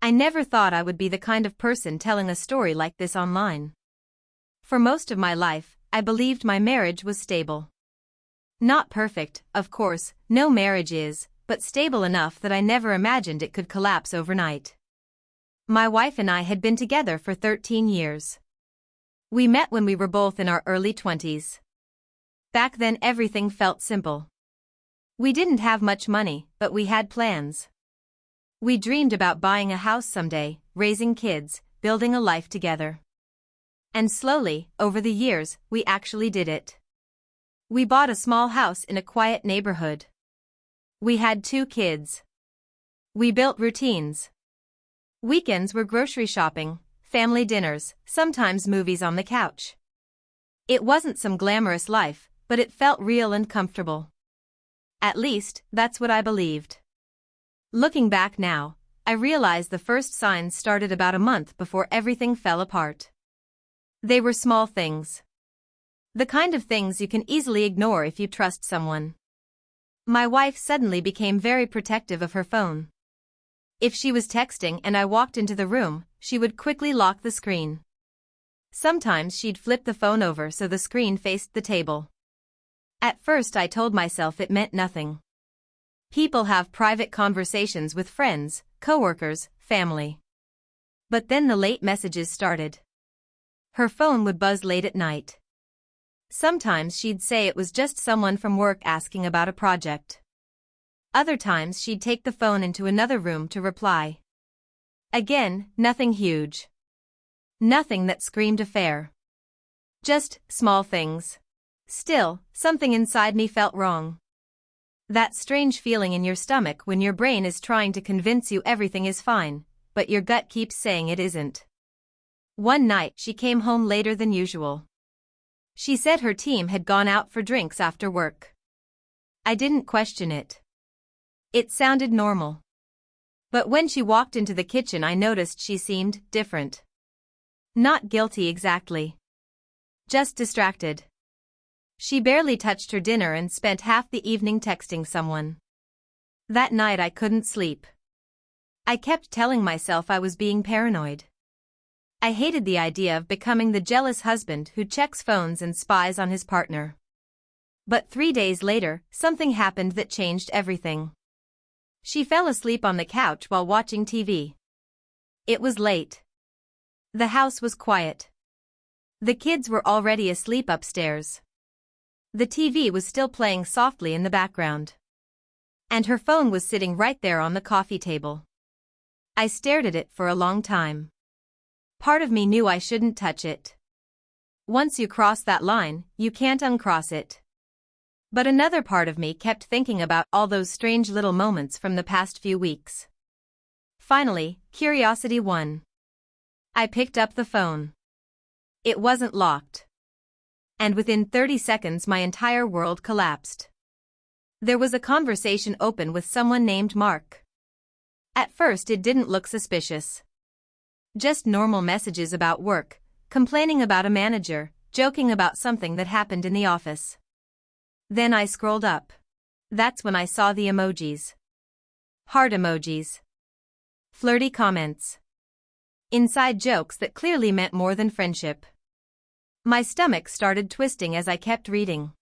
I never thought I would be the kind of person telling a story like this online. For most of my life, I believed my marriage was stable. Not perfect, of course, no marriage is, but stable enough that I never imagined it could collapse overnight. My wife and I had been together for 13 years. We met when we were both in our early 20s. Back then everything felt simple. We didn't have much money, but we had plans. We dreamed about buying a house someday, raising kids, building a life together. And slowly, over the years, we actually did it. We bought a small house in a quiet neighborhood. We had 2 kids. We built routines. Weekends were grocery shopping, family dinners, sometimes movies on the couch. It wasn't some glamorous life, but it felt real and comfortable. At least, that's what I believed. Looking back now, I realize the first signs started about a month before everything fell apart. They were small things. The kind of things you can easily ignore if you trust someone. My wife suddenly became very protective of her phone. If she was texting and I walked into the room, she would quickly lock the screen. Sometimes she'd flip the phone over so the screen faced the table. At first I told myself it meant nothing. People have private conversations with friends, coworkers, family. But then the late messages started. Her phone would buzz late at night. Sometimes she'd say it was just someone from work asking about a project. Other times she'd take the phone into another room to reply. Again, nothing huge. Nothing that screamed affair. Just small things. Still, something inside me felt wrong. That strange feeling in your stomach when your brain is trying to convince you everything is fine, but your gut keeps saying it isn't. One night she came home later than usual. She said her team had gone out for drinks after work. I didn't question it. It sounded normal. But when she walked into the kitchen I noticed she seemed different. Not guilty exactly. Just distracted. She barely touched her dinner and spent half the evening texting someone. That night I couldn't sleep. I kept telling myself I was being paranoid. I hated the idea of becoming the jealous husband who checks phones and spies on his partner. But 3 days later, something happened that changed everything. She fell asleep on the couch while watching TV. It was late. The house was quiet. The kids were already asleep upstairs. The TV was still playing softly in the background. And her phone was sitting right there on the coffee table. I stared at it for a long time. Part of me knew I shouldn't touch it. Once you cross that line, you can't uncross it. But another part of me kept thinking about all those strange little moments from the past few weeks. Finally, curiosity won. I picked up the phone. It wasn't locked. And within 30 seconds my entire world collapsed. There was a conversation open with someone named Mark. At first it didn't look suspicious. Just normal messages about work, complaining about a manager, joking about something that happened in the office. Then I scrolled up. That's when I saw the emojis. Heart emojis. Flirty comments. Inside jokes that clearly meant more than friendship. My stomach started twisting as I kept reading.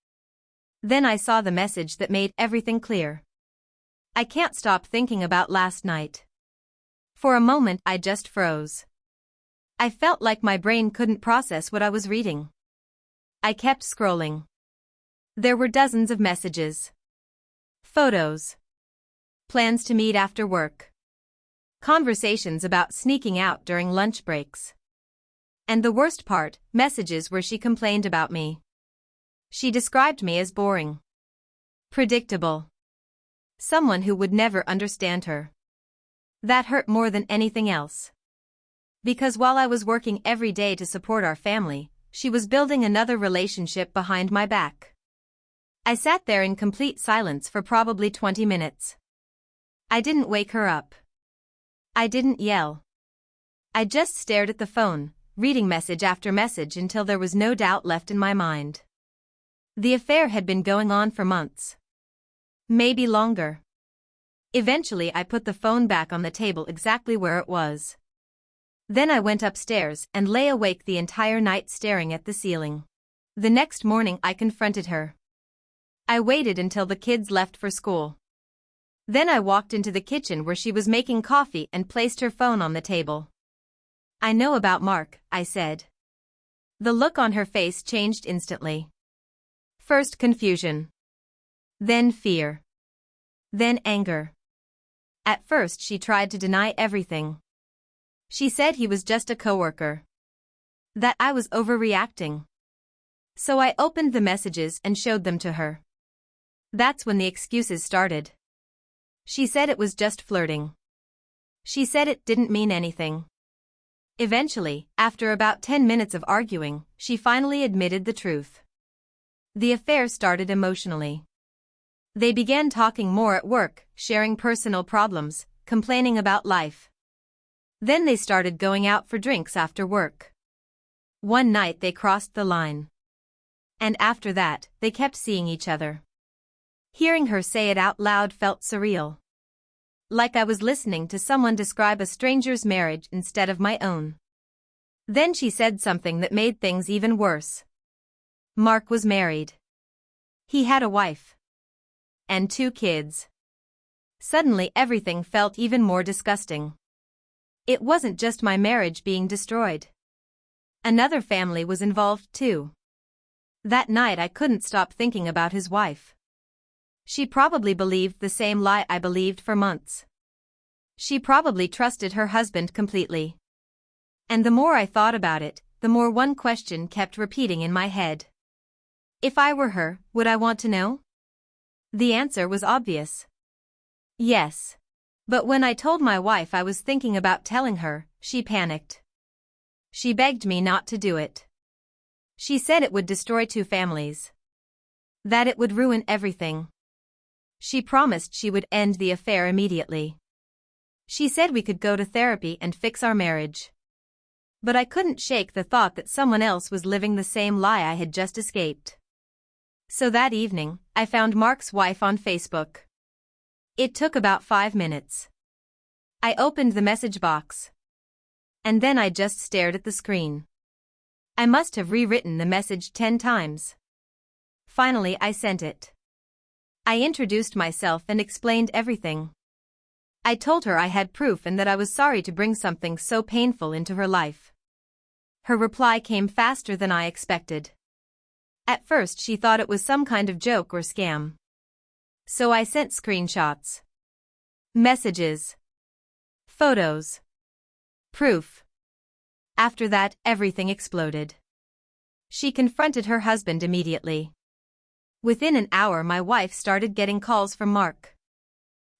Then I saw the message that made everything clear. I can't stop thinking about last night. For a moment I just froze. I felt like my brain couldn't process what I was reading. I kept scrolling. There were dozens of messages. Photos. Plans to meet after work. Conversations about sneaking out during lunch breaks. And the worst part, messages where she complained about me. She described me as boring. Predictable. Someone who would never understand her. That hurt more than anything else. Because while I was working every day to support our family, she was building another relationship behind my back. I sat there in complete silence for probably 20 minutes. I didn't wake her up. I didn't yell. I just stared at the phone, reading message after message until there was no doubt left in my mind. The affair had been going on for months. Maybe longer. Eventually I put the phone back on the table exactly where it was. Then I went upstairs and lay awake the entire night staring at the ceiling. The next morning I confronted her. I waited until the kids left for school. Then I walked into the kitchen where she was making coffee and placed her phone on the table. "I know about Mark," I said. The look on her face changed instantly. First confusion. Then fear. Then anger. At first she tried to deny everything. She said he was just a coworker. That I was overreacting. So I opened the messages and showed them to her. That's when the excuses started. She said it was just flirting. She said it didn't mean anything. Eventually, after about 10 minutes of arguing, she finally admitted the truth. The affair started emotionally. They began talking more at work, sharing personal problems, complaining about life. Then they started going out for drinks after work. One night they crossed the line. And after that, they kept seeing each other. Hearing her say it out loud felt surreal. Like I was listening to someone describe a stranger's marriage instead of my own. Then she said something that made things even worse. Mark was married. He had a wife. And 2 kids. Suddenly everything felt even more disgusting. It wasn't just my marriage being destroyed. Another family was involved too. That night I couldn't stop thinking about his wife. She probably believed the same lie I believed for months. She probably trusted her husband completely. And the more I thought about it, the more one question kept repeating in my head. If I were her, would I want to know? The answer was obvious. Yes. But when I told my wife I was thinking about telling her, she panicked. She begged me not to do it. She said it would destroy 2 families. That it would ruin everything. She promised she would end the affair immediately. She said we could go to therapy and fix our marriage. But I couldn't shake the thought that someone else was living the same lie I had just escaped. So that evening, I found Mark's wife on Facebook. It took about 5 minutes. I opened the message box. And then I just stared at the screen. I must have rewritten the message 10 times. Finally I sent it. I introduced myself and explained everything. I told her I had proof and that I was sorry to bring something so painful into her life. Her reply came faster than I expected. At first she thought it was some kind of joke or scam. So I sent screenshots. Messages. Photos. Proof. After that, everything exploded. She confronted her husband immediately. Within an hour my wife started getting calls from Mark.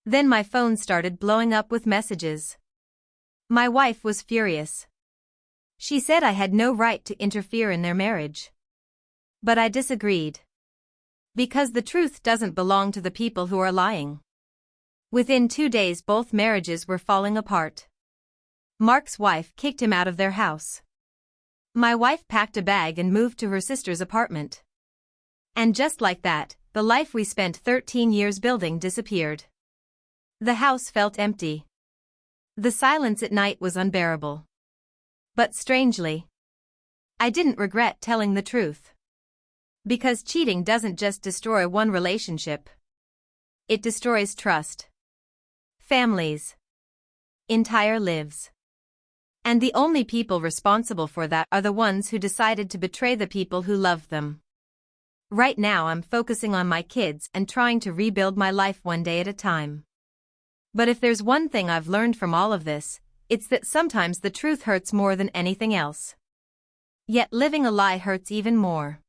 Then my phone started blowing up with messages. My wife was furious. She said I had no right to interfere in their marriage. But I disagreed. Because the truth doesn't belong to the people who are lying. Within 2 days both marriages were falling apart. Mark's wife kicked him out of their house. My wife packed a bag and moved to her sister's apartment. And just like that, the life we spent 13 years building disappeared. The house felt empty. The silence at night was unbearable. But strangely, I didn't regret telling the truth. Because cheating doesn't just destroy one relationship. It destroys trust. Families. Entire lives. And the only people responsible for that are the ones who decided to betray the people who loved them. Right now I'm focusing on my kids and trying to rebuild my life one day at a time. But if there's one thing I've learned from all of this, it's that sometimes the truth hurts more than anything else. Yet living a lie hurts even more.